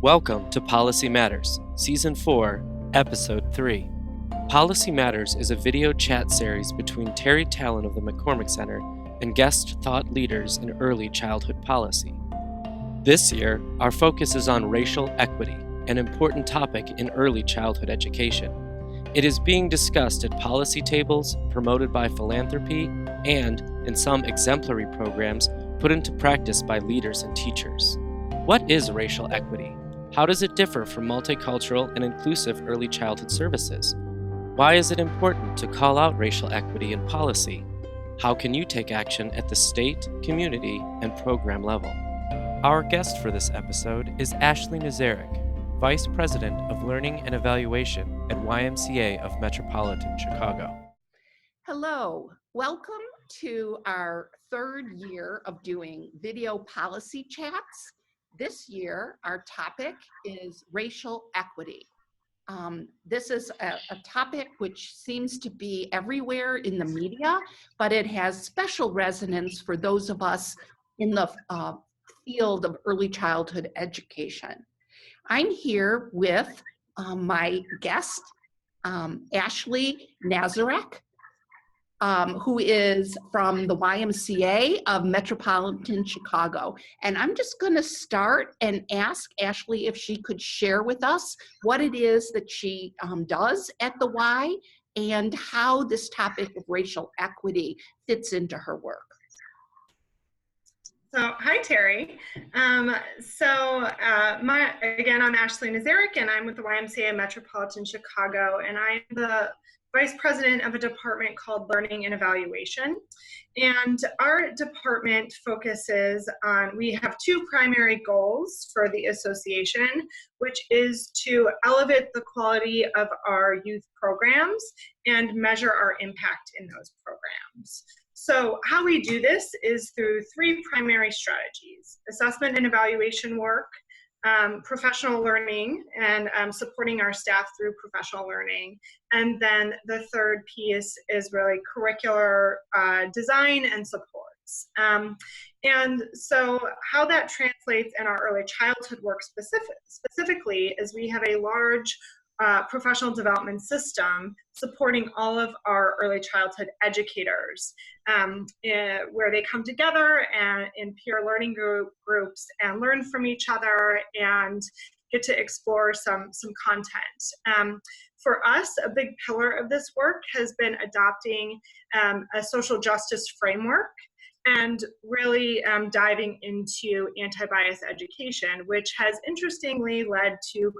Welcome to Policy Matters, Season 4, Episode 3. Policy Matters is a video chat series between Teri Talan of the McCormick Center and guest thought leaders in early childhood policy. This year, our focus is on racial equity, an important topic in early childhood education. It is being discussed at policy tables, promoted by philanthropy, and, in some exemplary programs, put into practice by leaders and teachers. What is racial equity? How does it differ from multicultural and inclusive early childhood services? Why is it important to call out racial equity in policy? How can you take action at the state, community, and program level? Our guest for this episode is Ashley Nazarak, Vice President of Learning and Evaluation at YMCA of Metropolitan Chicago. Hello, welcome to our third year of doing video policy chats. This year, our topic is racial equity. This is a topic which seems to be everywhere in the media, but it has special resonance for those of us in the field of early childhood education. I'm here with my guest, Ashley Nazarak, who is from the YMCA of Metropolitan Chicago. And I'm just going to start and ask Ashley if she could share with us what it is that she does at the Y and how this topic of racial equity fits into her work. So, hi, Teri. Again, I'm Ashley Nazarak, and I'm with the YMCA of Metropolitan Chicago, and I'm the Vice President of a department called Learning and Evaluation. And our department focuses on, we have two primary goals for the association, which is to elevate the quality of our youth programs and measure our impact in those programs. So how we do this is through three primary strategies: assessment and evaluation work, professional learning, and supporting our staff through professional learning. And then the third piece is really curricular design and supports. And so how that translates in our early childhood work specifically is we have a large professional development system supporting all of our early childhood educators, where they come together and in peer learning groups and learn from each other and get to explore some content. For us, a big pillar of this work has been adopting a social justice framework and really diving into anti-bias education, which has interestingly led to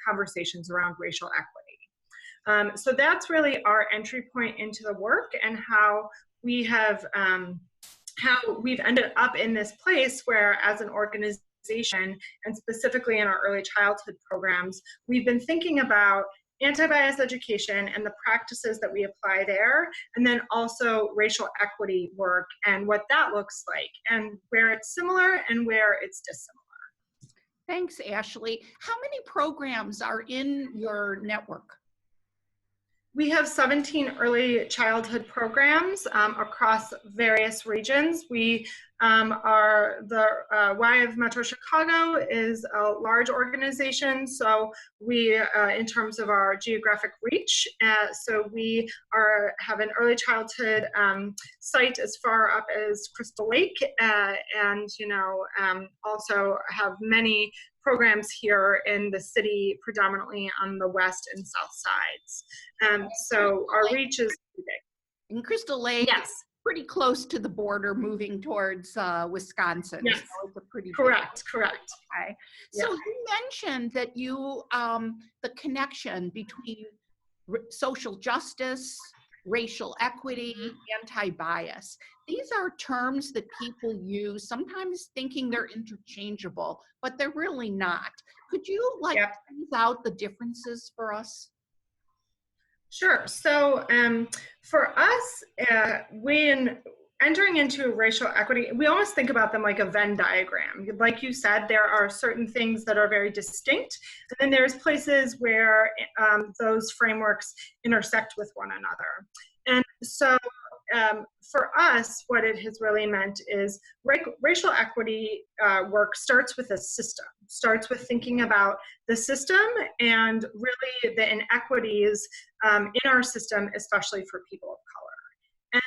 conversations around racial equity. So that's really our entry point into the work and how we have, how we've ended up in this place where, as an organization, and specifically in our early childhood programs, we've been thinking about anti-bias education and the practices that we apply there, and then also racial equity work and what that looks like, and where it's similar and where it's dissimilar. Thanks, Ashley. How many programs are in your network? We have 17 early childhood programs across various regions. We are the Y of Metro Chicago is a large organization, so we, in terms of our geographic reach, so we have an early childhood site as far up as Crystal Lake, and also have many programs here in the city, predominantly on the west and south sides. So our reach is big. In Crystal Lake, yes, pretty close to the border, moving towards Wisconsin. Yes, so it's a pretty correct. Okay. Yeah. So you mentioned that you the connection between social justice, racial equity, anti-bias. These are terms that people use, sometimes thinking they're interchangeable, but they're really not. Could you tease out the differences for us? Sure. So for us, when entering into racial equity, we almost think about them like a Venn diagram. Like you said, there are certain things that are very distinct, and then there's places where those frameworks intersect with one another. And so for us, what it has really meant is racial equity work starts with a system. starts with thinking about the system and really the inequities in our system, especially for people of color.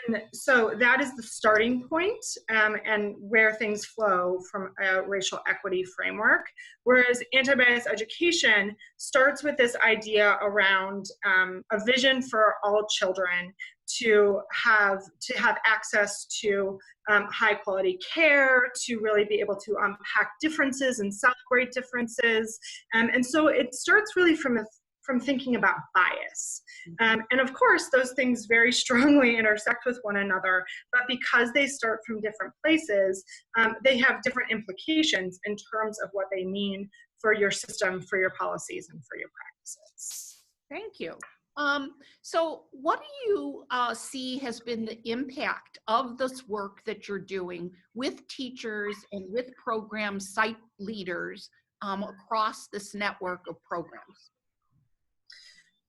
And so that is the starting point, and where things flow from a racial equity framework. Whereas anti-bias education starts with this idea around a vision for all children to have access to high quality care, to really be able to unpack differences and celebrate differences. And so it starts really from thinking about bias. And of course, those things very strongly intersect with one another, but because they start from different places, they have different implications in terms of what they mean for your system, for your policies, and for your practices. Thank you. So what do you see has been the impact of this work that you're doing with teachers and with program site leaders across this network of programs?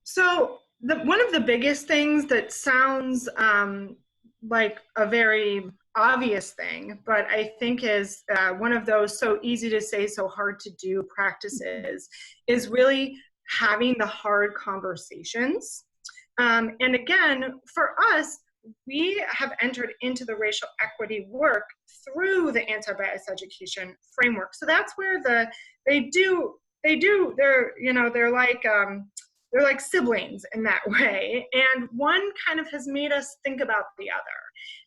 So one of the biggest things that sounds like a very obvious thing, but I think is one of those so easy to say, so hard to do practices, is really having the hard conversations. And again, for us, we have entered into the racial equity work through the anti-bias education framework. So that's where they're like siblings in that way. And one kind of has made us think about the other.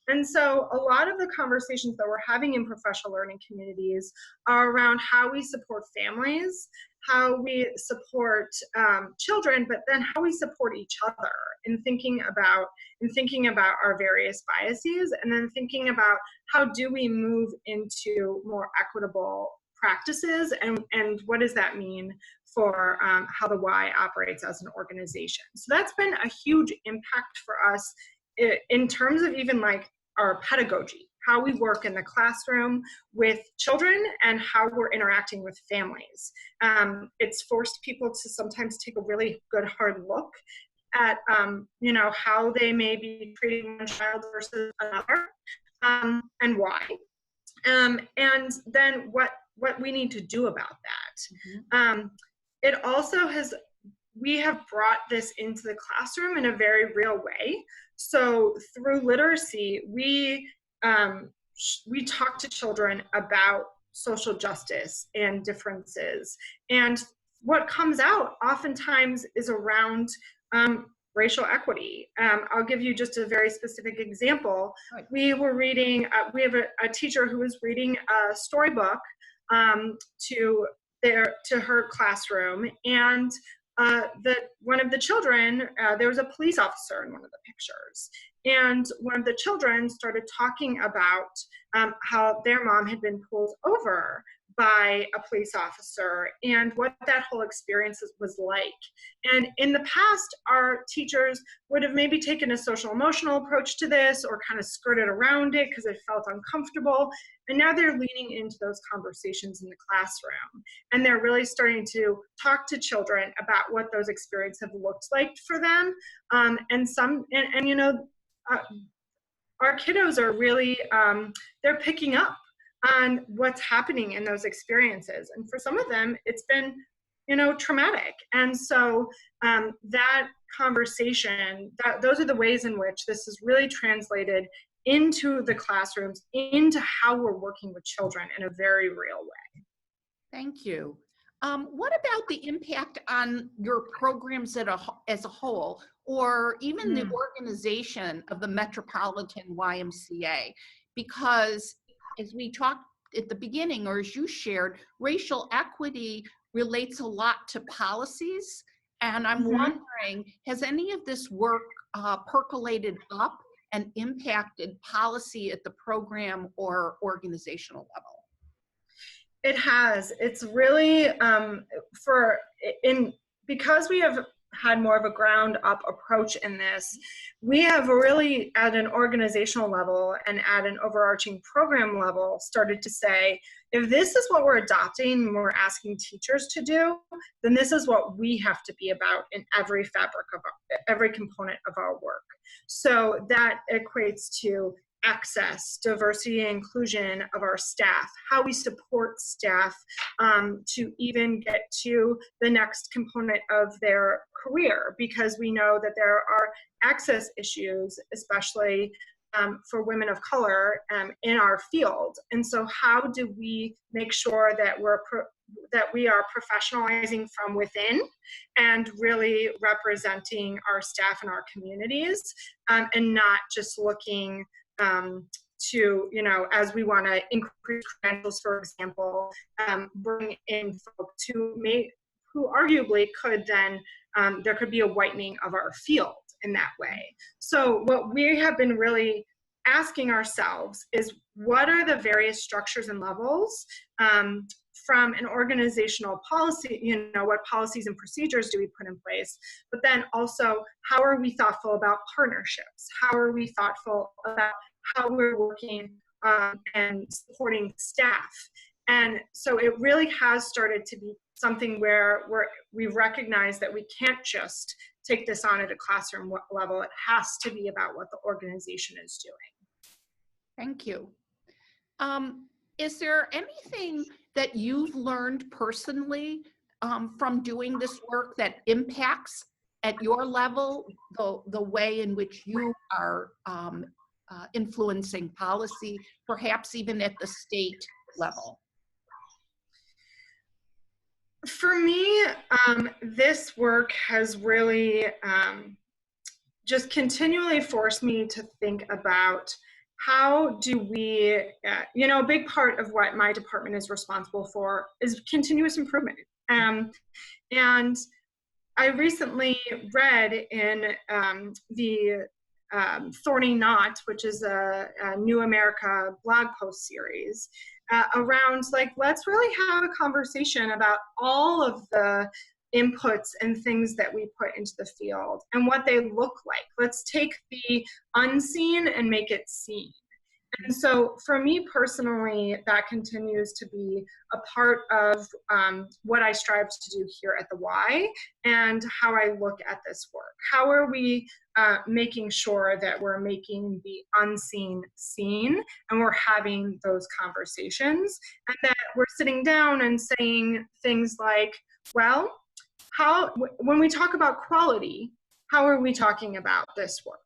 And so a lot of the conversations that we're having in professional learning communities are around how we support families, how we support children, but then how we support each other in thinking about our various biases, and then thinking about how do we move into more equitable practices, and what does that mean for how the Y operates as an organization. So that's been a huge impact for us in terms of even like our pedagogy, how we work in the classroom with children and how we're interacting with families. It's forced people to sometimes take a really good hard look at how they may be treating one child versus another, and why, and then what we need to do about that. Mm-hmm. It also we have brought this into the classroom in a very real way. So through literacy, we talk to children about social justice and differences. And what comes out oftentimes is around racial equity. I'll give you just a very specific example. Right. We were reading, we have a teacher who was reading a storybook to her classroom, and one of the children, there was a police officer in one of the pictures, and one of the children started talking about how their mom had been pulled over by a police officer and what that whole experience was like. And in the past, our teachers would have maybe taken a social emotional approach to this or kind of skirted around it because it felt uncomfortable. And now they're leaning into those conversations in the classroom. And they're really starting to talk to children about what those experiences have looked like for them. Our kiddos are really, they're picking up on what's happening in those experiences. And for some of them, it's been, traumatic. And so that conversation, those are the ways in which this is really translated into the classrooms, into how we're working with children in a very real way. Thank you. What about the impact on your programs as a whole, or even the organization of the Metropolitan YMCA? Because as we talked at the beginning, or as you shared, racial equity relates a lot to policies. And I'm wondering, has any of this work percolated up and impacted policy at the program or organizational level? It has. It's really, because we have had more of a ground up approach in this, we have really at an organizational level and at an overarching program level started to say, if this is what we're adopting and we're asking teachers to do, then this is what we have to be about in every fabric of every component of our work. So that equates to access, diversity, and inclusion of our staff, how we support staff to even get to the next component of their career, because we know that there are access issues, especially for women of color in our field. And so how do we make sure that we are professionalizing from within and really representing our staff and our communities, and not just looking to, as we want to increase credentials, for example, bring in folks who arguably could then, there could be a whitening of our field in that way. So what we have been really asking ourselves is, what are the various structures and levels from an organizational policy, what policies and procedures do we put in place, but then also, how are we thoughtful about partnerships? How are we thoughtful about how we're working and supporting staff? And so it really has started to be something where we recognize that we can't just take this on at a classroom level. It has to be about what the organization is doing. Thank you. Is there anything that you've learned personally from doing this work that impacts at your level the way in which you are influencing policy, perhaps even at the state level? For me, this work has really just continually forced me to think about, how do we, a big part of what my department is responsible for is continuous improvement. And I recently read in the Thorny Knot, which is a New America blog post series, around let's really have a conversation about all of the inputs and things that we put into the field and what they look like. Let's take the unseen and make it seen. And so for me personally, that continues to be a part of what I strive to do here at the Y, and how I look at this work. How are we making sure that we're making the unseen seen, and we're having those conversations, and that we're sitting down and saying things like, well, when we talk about quality, how are we talking about this work?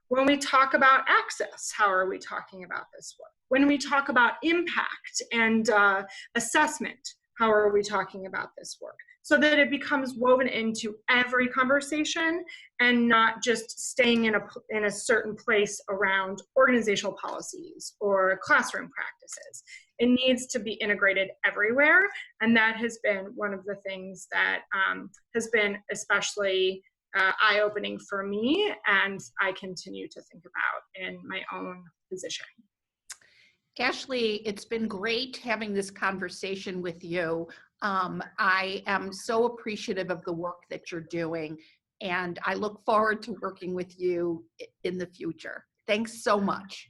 When we talk about access, how are we talking about this work? When we talk about impact and assessment, how are we talking about this work? So that it becomes woven into every conversation, and not just staying in a certain place around organizational policies or classroom practices. It needs to be integrated everywhere, and that has been one of the things that has been especially eye-opening for me, and I continue to think about in my own position. Ashley, it's been great having this conversation with you. I am so appreciative of the work that you're doing, and I look forward to working with you in the future. Thanks so much.